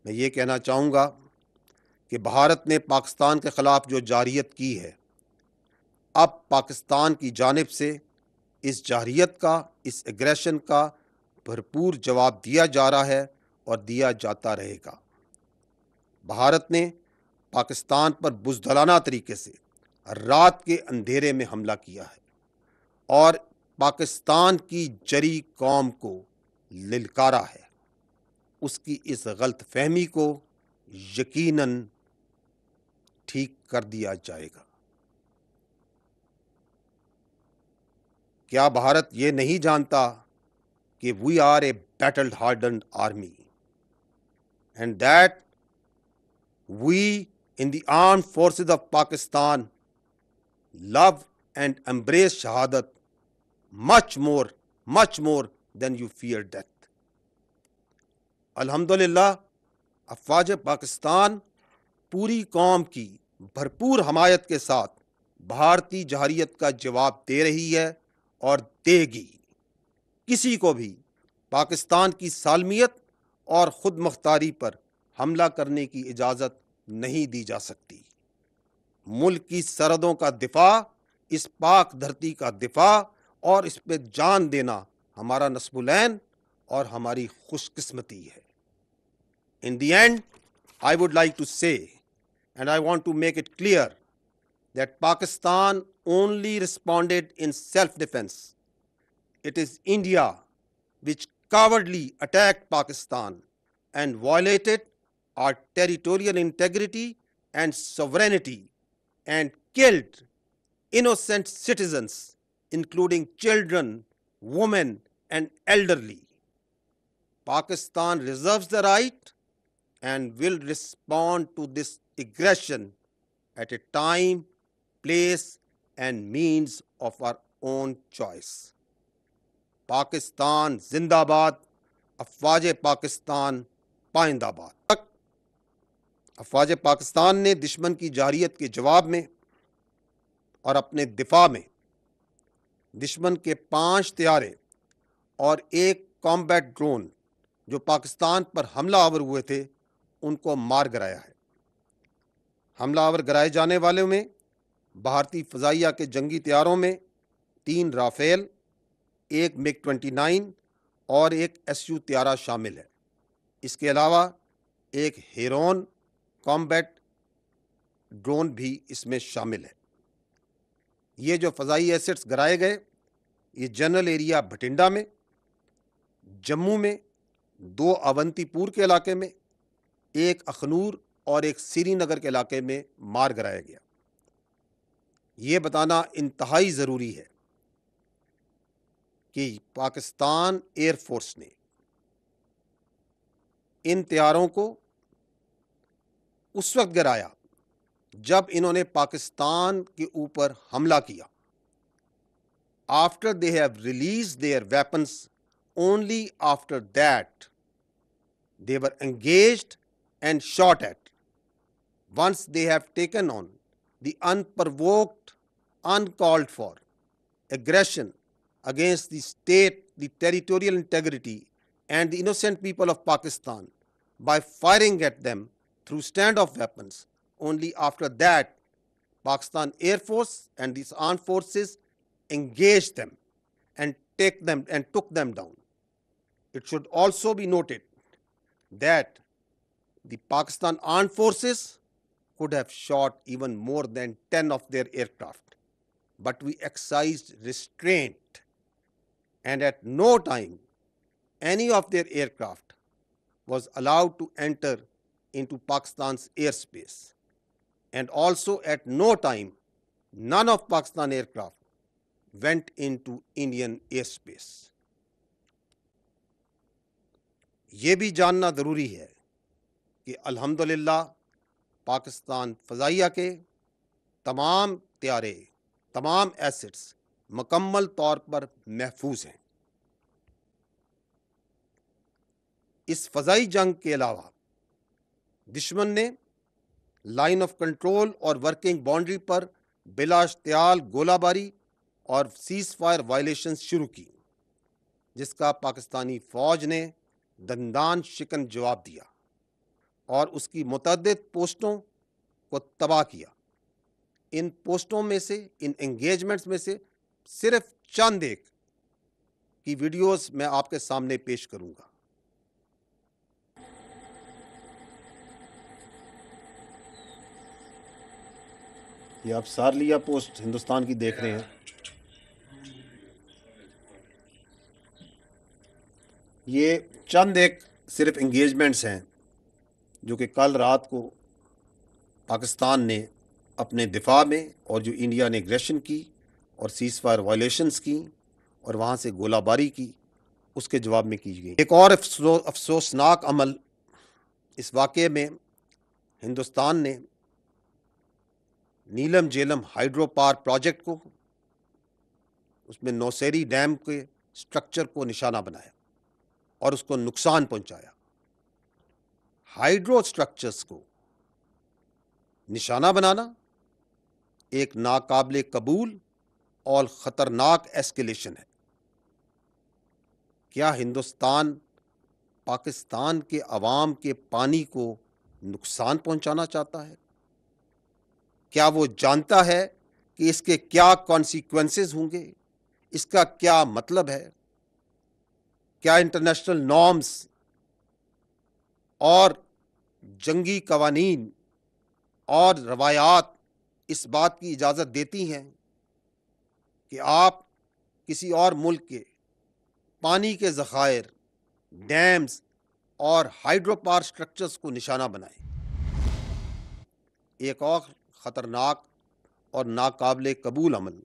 मैं ये कहना चाहूँगा कि भारत ने पाकिस्तान के ख़िलाफ़ जो जारियत की है, अब पाकिस्तान की जानिब से इस जारियत का, इस एग्रेशन का भरपूर जवाब दिया जा रहा है और दिया जाता रहेगा। भारत ने पाकिस्तान पर बुज़दिलाना तरीके से रात के अंधेरे में हमला किया है और पाकिस्तान की जरी कौम को लिलकारा है। उसकी इस गलत फहमी को यकीनन ठीक कर दिया जाएगा। क्या भारत ये नहीं जानता कि we are a battle hardened army and that we in the armed forces of Pakistan love and embrace shahadat much more than you fear death. अल्हम्दुलिल्लाह अफवाज पाकिस्तान पूरी कौम की भरपूर हमायत के साथ भारतीय जहारियत का जवाब दे रही है और देगी। किसी को भी पाकिस्तान की सालमियत और खुद मुख्तारी पर हमला करने की इजाज़त नहीं दी जा सकती। मुल्क की सरहदों का दिफा, इस पाक धरती का दिफा और इस पे जान देना हमारा नस्बुलैन और हमारी खुशकिस्मती है। In the end, I would like to say, and I want to make it clear, that Pakistan only responded in self-defense. It is India which cowardly attacked Pakistan and violated our territorial integrity and sovereignty and killed innocent citizens, including children, women, and elderly. Pakistan reserves the right and will respond to this aggression at a time, place, and means of our own choice. Pakistan जिंदाबाद, अफवाज पाकिस्तान पाइंदाबाद। अफवाज पाकिस्तान ने दुश्मन की जारियत के जवाब में और अपने दिफा में दुश्मन के 5 तैयारे और एक कॉम्बैट ड्रोन जो पाकिस्तान पर हमलावर हुए थे, उनको मार गिराया है। हमलावर गिराए जाने वालों में भारतीय फ़ज़ाइया के जंगी तैयारों में 3 राफेल, एक मिग-29 और एक SU तैयारा शामिल है। इसके अलावा एक हेरोन कॉम्बैट ड्रोन भी इसमें शामिल है। ये जो फ़ज़ाई एसेट्स गिराए गए, ये जनरल एरिया भटिंडा में, जम्मू में, 2 अवंतीपुर के इलाके में, एक अखनूर और एक श्रीनगर के इलाके में मार गिराया गया। ये बताना इंतहाई ज़रूरी है कि पाकिस्तान एयरफोर्स ने इन तैयारों को उस वक्त गिराया जब इन्होंने पाकिस्तान के ऊपर हमला किया। After they have released their weapons, only after that they were engaged and shot at. Once they have taken on the unprovoked, uncalled for aggression against the state, the territorial integrity, and the innocent people of Pakistan by firing at them through standoff weapons, only after that Pakistan Air Force and these armed forces engaged them and took them down. It should also be noted that the Pakistan armed forces could have shot even more than 10 of their aircraft, but we exercised restraint, and at no time any of their aircraft was allowed to enter into Pakistan's airspace, and also at no time none of Pakistan aircraft went into Indian airspace. ये भी जानना ज़रूरी है कि अल्हम्दुलिल्लाह पाकिस्तान फ़ज़ाइया के तमाम तैयारे, तमाम एसेट्स मुकम्मल तौर पर महफूज हैं। इस फ़ज़ाई जंग के अलावा दुश्मन ने लाइन ऑफ कंट्रोल और वर्किंग बाउंड्री पर बिलाश्तियाल गोलाबारी और सीज़ फायर वायलेशंस शुरू की, जिसका पाकिस्तानी फ़ौज ने दंदान शिकन जवाब दिया। और उसकी मुतअद्दिद पोस्टों को तबाह किया। इन पोस्टों में से, इन एंगेजमेंट्स में से सिर्फ चंद एक की वीडियोस मैं आपके सामने पेश करूंगा। ये आप सारलिया पोस्ट हिंदुस्तान की देख रहे हैं। ये चंद एक सिर्फ एंगेजमेंट्स हैं जो कि कल रात को पाकिस्तान ने अपने दिफा में, और जो इंडिया ने एग्रेशन की और सीज़ फायर वायलेशंस की और वहाँ से गोलाबारी की, उसके जवाब में की गई। एक और अफसोसनाक अमल इस वाक़े में, हिंदुस्तान ने नीलम झेलम हाइड्रो पावर प्रोजेक्ट को, उसमें नौसेरी डैम के स्ट्रक्चर को निशाना बनाया और उसको नुकसान पहुंचाया। हाइड्रो स्ट्रक्चर्स को निशाना बनाना एक नाकाबिले कबूल और ख़तरनाक एस्केलेशन है। क्या हिंदुस्तान पाकिस्तान के अवाम के पानी को नुकसान पहुंचाना चाहता है? क्या वो जानता है कि इसके क्या कॉन्सिक्वेंसेस होंगे, इसका क्या मतलब है? क्या इंटरनेशनल नॉर्म्स और जंगी कवानीन और रवायात इस बात की इजाज़त देती हैं कि आप किसी और मुल्क के पानी के ज़खायर, डैम्स और हाइड्रो पावर स्ट्रक्चर्स को निशाना बनाएं? एक और ख़तरनाक और नाकाबिले कबूल अमल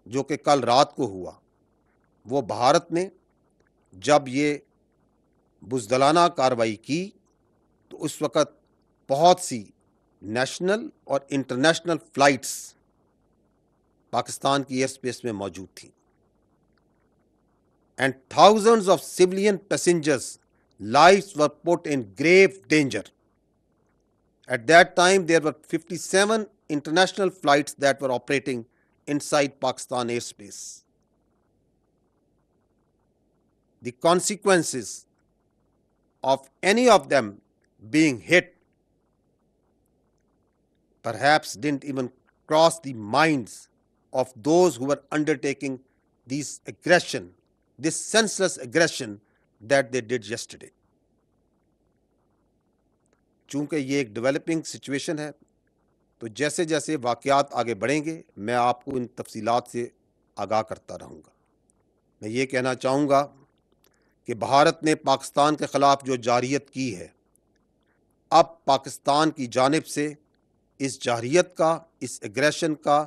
जो कि कल रात को हुआ, वो भारत ने जब ये बुज़दिलाना कार्रवाई की तो उस वक़्त बहुत सी नेशनल और इंटरनेशनल फ़्लाइट्स पाकिस्तान की एयर स्पेस में मौजूद थी, and thousands of civilian passengers lives were put in grave danger. At that time, there were 57 international flights that were operating inside Pakistan airspace. The consequences of any of them being hit perhaps didn't even cross the minds of those who were undertaking this aggression, this senseless aggression that they did yesterday. चूंकि ये एक developing situation है, तो जैसे जैसे वाक़यात आगे बढ़ेंगे मैं आपको इन तफसीलात से आगाह करता रहूँगा। मैं ये कहना चाहूँगा कि भारत ने पाकिस्तान के ख़िलाफ़ जो जारहियत की है, अब पाकिस्तान की जानिब से इस जारहियत का, इस एग्रेशन का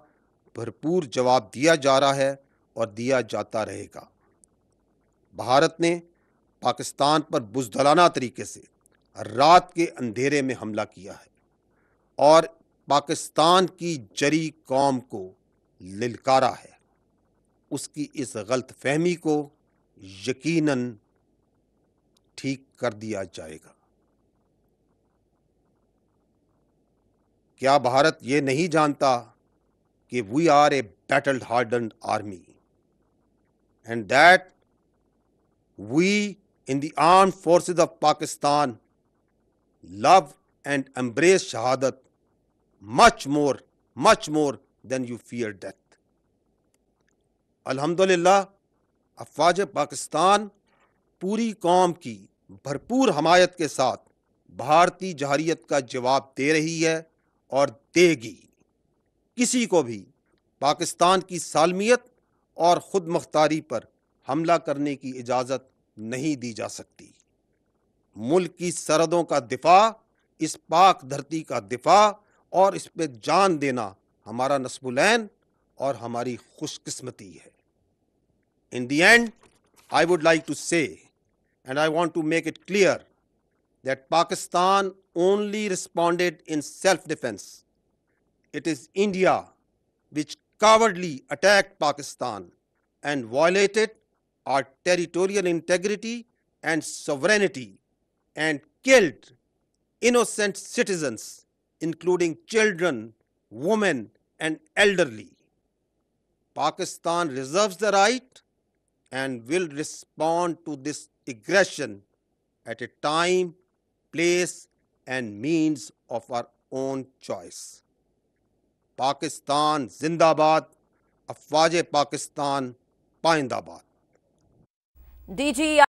भरपूर जवाब दिया जा रहा है और दिया जाता रहेगा। भारत ने पाकिस्तान पर बुज़दिलाना तरीके से रात के अंधेरे में हमला किया है और पाकिस्तान की जरी कौम को लिलकारा है। उसकी इस गलत फहमी को यकीनन ठीक कर दिया जाएगा। क्या भारत ये नहीं जानता कि we are a battle hardened army and that we in the armed forces of Pakistan love and embrace shahadat much more than you fear death. अल्हम्दुलिल्लाह, अफ़वाज पाकिस्तान पूरी कौम की भरपूर हमायत के साथ भारतीय जहरियत का जवाब दे रही है और देगी। किसी को भी पाकिस्तान की सालमियत और खुद मुख्तारी पर हमला करने की इजाज़त नहीं दी जा सकती। मुल्क की सरहदों का दिफा, इस पाक धरती का दिफा और इस पे जान देना हमारा नस्बुलैन और हमारी खुशकिस्मती है। In the end, I would like to say, and I want to make it clear, that Pakistan only responded in self-defense. It is India which cowardly attacked Pakistan and violated our territorial integrity and sovereignty and killed innocent citizens, including children, women, and elderly. Pakistan reserves the right and will respond to this aggression at a time, place, and means of our own choice. Pakistan जिंदाबाद, अफवाज Pakistan पाइंदाबाद। DG